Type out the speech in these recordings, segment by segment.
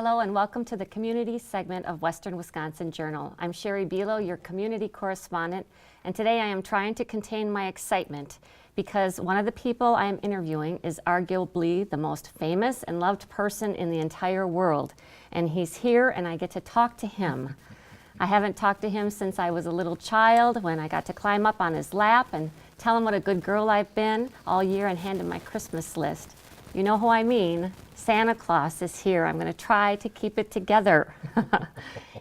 Hello and welcome to the community segment of Western Wisconsin Journal. I'm Sherry Bilo, your community correspondent, and today I am trying to contain my excitement because one of the people I am interviewing is arguably the most famous and loved person in the entire world, and he's here and I get to talk to him. I haven't talked to him since I was a little child when I got to climb up on his lap and tell him what a good girl I've been all year and hand him my Christmas list. You know who I mean. Santa Claus is here. I'm going to try to keep it together.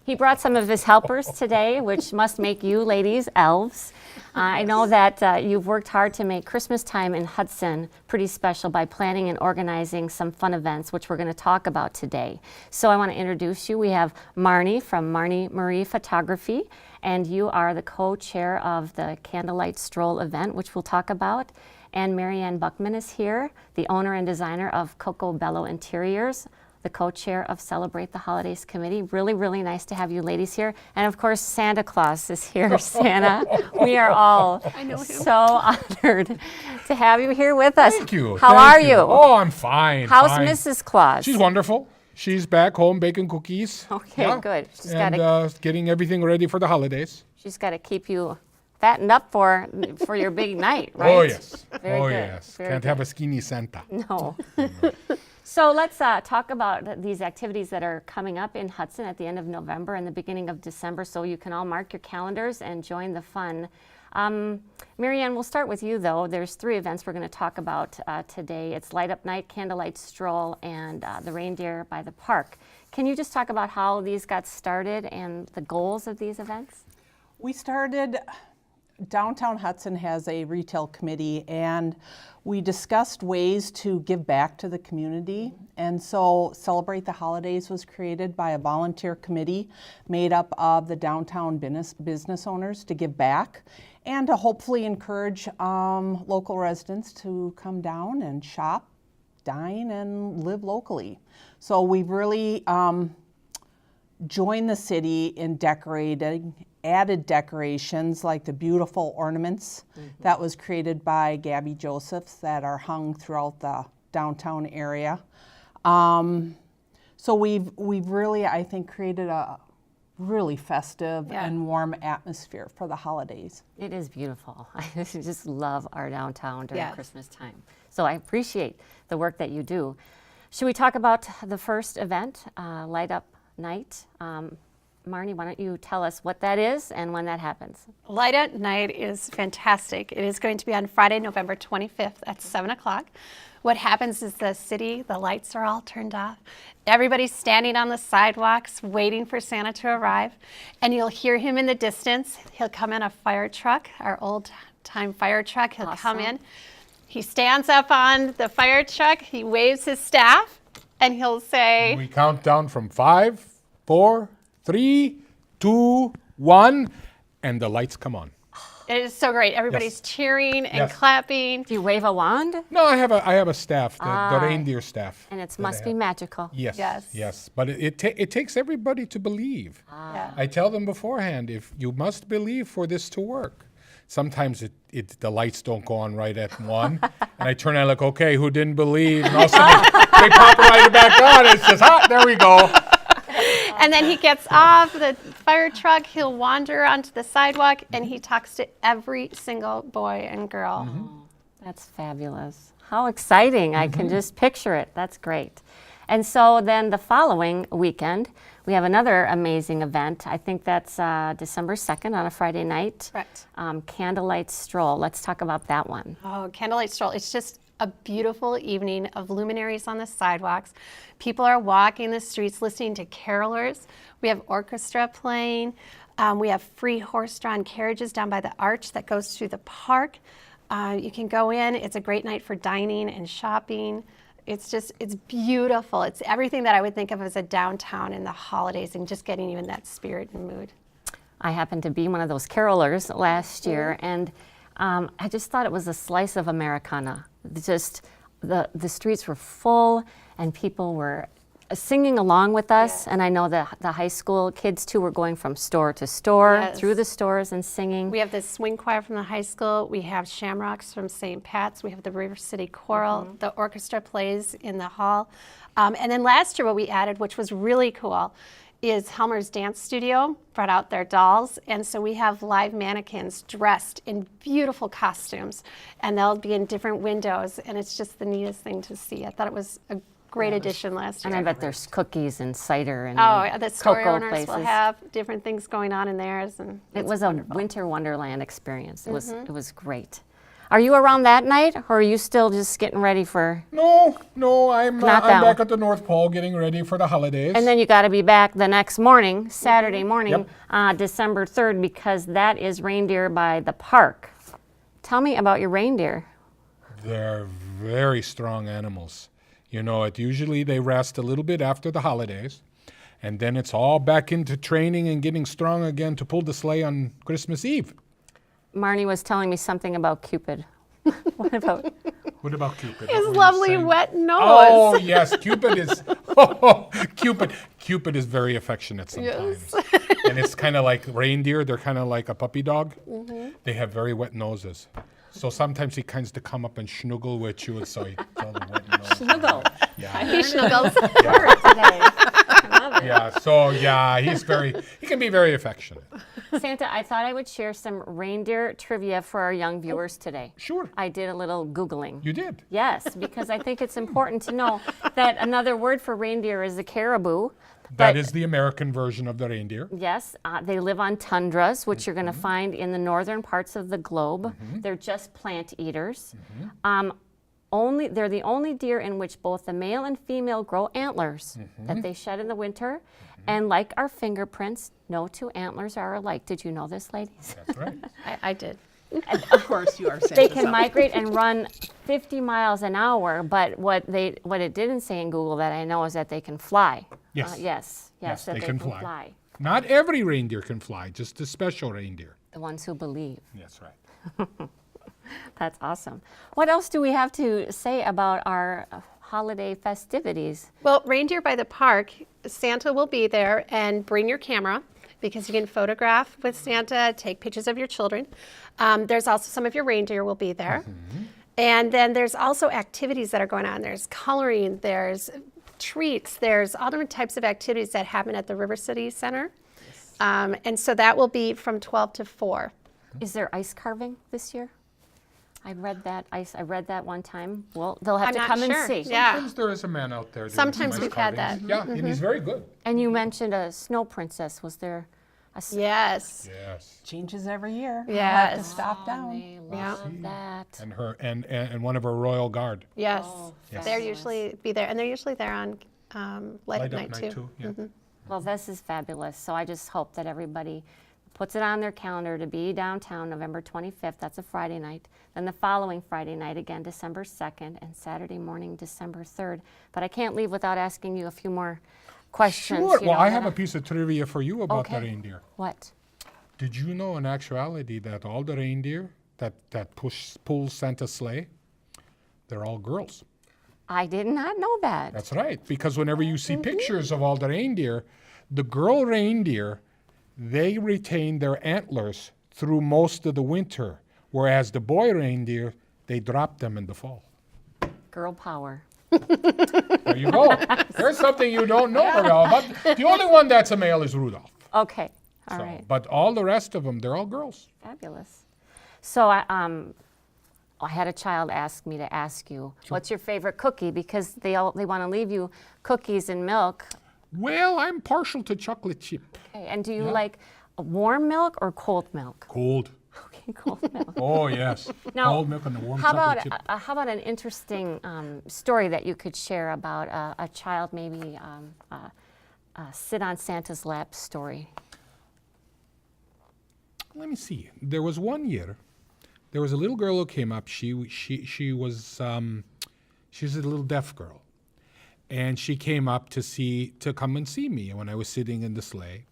He brought some of his helpers today, which must make you ladies elves. I know that you've worked hard to make Christmas time in Hudson pretty special by planning and organizing some fun events, which we're going to talk about today. So I want to introduce you. We have Marnie from Marnie Marie Photography, and you are the co-chair of the Candlelight Stroll event, which we'll talk about. And Marianne Buckman is here, the owner and designer of Coco Bello Interiors, the co-chair of Celebrate the Holidays Committee. Really, really nice to have you ladies here. And of course, Santa Claus is here, Santa. We are all so honored to have you here with us. Thank you. How are you? Oh, I'm fine. How's fine. Mrs. Claus? She's wonderful. She's back home baking cookies. Okay, good. She's Getting everything ready for the holidays. She's got to keep you fattened up for your big night, right? Oh, yes. Very good. Yes. Very Can't good. have a skinny Santa. No. So let's talk about these activities that are coming up in Hudson at the end of November and the beginning of December, so you can all mark your calendars and join the fun. Marianne, we'll start with you, though. There's 3 events we're going to talk about today. It's Light Up Night, Candlelight Stroll, and the Reindeer by the Park. Can you just talk about how these got started and the goals of these events? We started, Downtown Hudson has a retail committee, and we discussed ways to give back to the community. And so Celebrate the Holidays was created by a volunteer committee made up of the downtown business owners to give back and to hopefully encourage local residents to come down and shop, dine, and live locally. So we've really joined the city in decorating, added decorations like the beautiful ornaments that was created by Gabby Josephs that are hung throughout the downtown area. So we've really, I think, created a really festive and warm atmosphere for the holidays. It is beautiful. I just love our downtown during Christmas time. So I appreciate the work that you do. Should we talk about the first event, Light Up Night? Marnie, why don't you tell us what that is and when that happens? Light Up Night is fantastic. It is going to be on Friday, November 25th at 7 o'clock. What happens is the lights are all turned off. Everybody's standing on the sidewalks waiting for Santa to arrive. And you'll hear him in the distance. He'll come in a fire truck, our old-time fire truck. He'll come in. He stands up on the fire truck. He waves his staff, and he'll say... We count down from 5, 4, 3, 2, 1, and the lights come on. It is so great. Everybody's cheering and clapping. Do you wave a wand? No, I have a staff, the reindeer staff. And it must be magical. Yes. But it takes everybody to believe. I tell them beforehand, if you must believe for this to work. Sometimes the lights don't go on right at 1, and I turn and I look, okay, who didn't believe? And all of a sudden they pop right back on. It says, there we go. And then he gets off the fire truck, he'll wander onto the sidewalk, and he talks to every single boy and girl. That's fabulous. How exciting. I can just picture it. That's great. And so then the following weekend, we have another amazing event. I think that's December 2nd on a Friday night. Correct. Candlelight Stroll. Let's talk about that one. Oh, Candlelight Stroll. It's just a beautiful evening of luminaries on the sidewalks. People are walking the streets listening to carolers. We have orchestra playing. We have free horse-drawn carriages down by the arch that goes through the park. You can go in. It's a great night for dining and shopping. It's beautiful. It's everything that I would think of as a downtown in the holidays and just getting you in that spirit and mood. I happened to be one of those carolers last year, and I just thought it was a slice of Americana. Just the streets were full, and people were singing along with us, and I know that the high school kids too were going from store to store, Yes. through the stores and singing. We have the swing choir from the high school. We have Shamrocks from St. Pat's. We have the River City Choral. The orchestra plays in the hall. And then last year, what we added, which was really cool, is Helmer's Dance Studio brought out their dolls. And so we have live mannequins dressed in beautiful costumes, and they'll be in different windows. And it's just the neatest thing to see. I thought it was a great addition last year. And I bet there's cookies and cider and Oh, the store cocoa owners places. will have different things going on in theirs. And It it's was a wonderful. winter wonderland experience. It was great. Are you around that night, or are you still just getting ready for? No, I'm Not that back one. at the North Pole getting ready for the holidays. And then you got to be back the next morning, Saturday morning, Yep. December 3rd, because that is Reindeer by the Park. Tell me about your reindeer. They're very strong animals. You know, usually they rest a little bit after the holidays, and then it's all back into training and getting strong again to pull the sleigh on Christmas Eve. Marnie was telling me something about Cupid. What about? What about Cupid? His What were you lovely saying? wet nose. Oh yes, Cupid is Cupid is very affectionate sometimes, and it's kind of like reindeer. They're kind of like a puppy dog. They have very wet noses, so sometimes he kinds to come up and snuggle with you, and so he tell the wet nose. Snuggle. Yeah, He snuggles. yeah. So yeah, he can be very affectionate. Santa, I thought I would share some reindeer trivia for our young viewers today. Sure, I did a little Googling. you did. Yes, because I think it's important to know that another word for reindeer is the caribou. That but- is the American version of the reindeer. Yes, they live on tundras, which you're going to find in the northern parts of the globe. They're just plant eaters. They're the only deer in which both the male and female grow antlers that they shed in the winter. And like our fingerprints, no two antlers are alike. Did you know this, ladies? That's right. I did. Of course, you are Santa. They can migrate and run 50 miles an hour, but what it didn't say in Google that I know is that they can fly. Yes. Yes, Yes, that they can fly. fly. Not every reindeer can fly, just the special reindeer. The ones who believe. That's right. That's awesome. What else do we have to say about our holiday festivities? Well, Reindeer by the Park, Santa will be there, and bring your camera because you can photograph with Santa, take pictures of your children. There's also some of your reindeer will be there. And then there's also activities that are going on. There's coloring, there's treats, there's all different types of activities that happen at the River City Center. And so that will be from 12 to 4. Is there ice carving this year? I read that one time. Well, they'll have I'm to not come sure. and see. Yeah. Sometimes there is a man out there. doing Sometimes some we've ice had carvings. that. Yeah, and he's very good. And you mentioned a snow princess. Was there a Yes. Yes. Changes every year. We'll Yes. have to stop down. I love that. And her and one of her royal guard. Yes. Yes. They're usually be there, and they're usually there on Light Light Up up Night night too. too. Yeah. Well, this is fabulous. So I just hope that everybody puts it on their calendar to be downtown November 25th. That's a Friday night. Then the following Friday night, again, December 2nd, and Saturday morning, December 3rd. But I can't leave without asking you a few more questions. Sure. you Well, know, I that have a piece of trivia for you about the Okay. reindeer. What? Did you know in actuality that all the reindeer that pull Santa's sleigh, they're all girls? I did not know that. That's right. Because whenever you see pictures of all the reindeer, the girl reindeer, they retain their antlers through most of the winter, whereas the boy reindeer, they drop them in the fall. Girl power. There you go. There's something you don't know, Marilla. But the only one that's a male is Rudolph. Okay. All So, right. but all the rest of them, they're all girls. Fabulous. So I had a child ask me to ask you, what's your favorite cookie? Because they want to leave you cookies and milk. Well, I'm partial to chocolate chip. Okay. And do you like warm milk or cold milk? Cold. Okay, cold milk. Oh, yes. Now, Cold milk and the warm How chocolate about chip. how about an interesting story that you could share about a child maybe sit on Santa's lap story? Let me see. There was one year, there was a little girl who came up. She was a little deaf girl, and she came up to come and see me when I was sitting in the sleigh.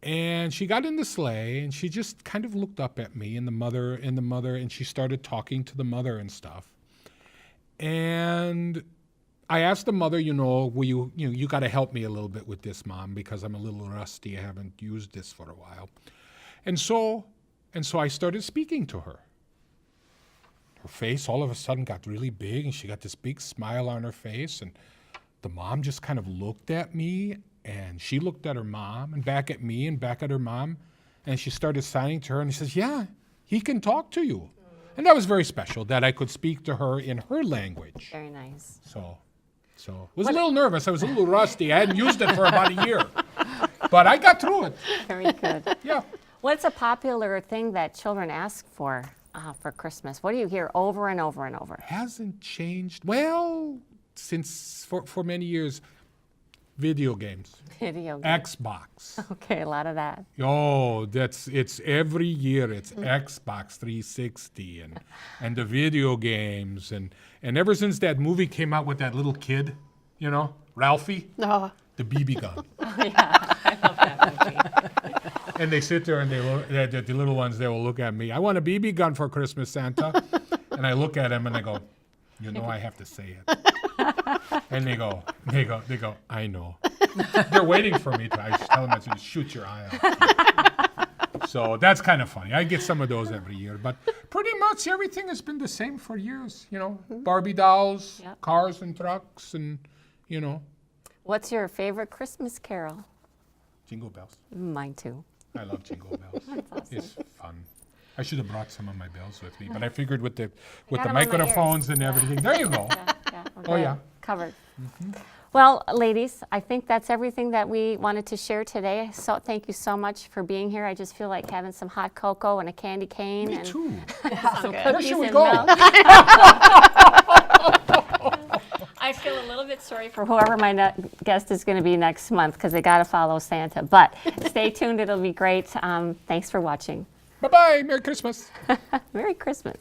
And she got in the sleigh, and she just kind of looked up at me and the mother, and she started talking to the mother and stuff. And I asked the mother, will you got to help me a little bit with this, Mom, because I'm a little rusty. I haven't used this for a while. And so I started speaking to her. Her face all of a sudden got really big, and she got this big smile on her face. And the mom just kind of looked at me, and she looked at her mom, and back at me, and back at her mom. And she started signing to her, and she says, yeah, he can talk to you. And that was very special, that I could speak to her in her language. Very nice. So I was a little nervous. I was a little rusty. I hadn't used it for about a year. But I got through it. Very good. Yeah. What's a popular thing that children ask for Christmas? What do you hear over and over and over? Hasn't changed. Well, since for many years, video games. Video games. Xbox. Okay, a lot of that. Oh, it's every year. It's Xbox 360 and the video games and ever since that movie came out with that little kid, Ralphie, Oh, the BB gun. I love that movie. And they sit there and the little ones, they will look at me. I want a BB gun for Christmas, Santa. And I look at them and I go, I have to say it. And they go, I know. They're waiting for me to. I just tell them to shoot your eye out. So that's kind of funny. I get some of those every year, but pretty much everything has been the same for years. Barbie dolls, Yep. cars and trucks, and What's your favorite Christmas carol? Jingle bells. Mine too. I love jingle bells. That's awesome. It's fun. I should have brought some of my bells with me, but I figured with the got 'em on my ears. microphones and everything. There you go. Yeah, we're Oh, good. yeah. Covered. Well, ladies, I think that's everything that we wanted to share today. So thank you so much for being here. I just feel like having some hot cocoa and a candy cane Me and too. some Where cookies should we and go? milk. I feel a little bit sorry for whoever my guest is going to be next month because they got to follow Santa. But stay tuned. It'll be great. Thanks for watching. Bye-bye. Merry Christmas. Merry Christmas.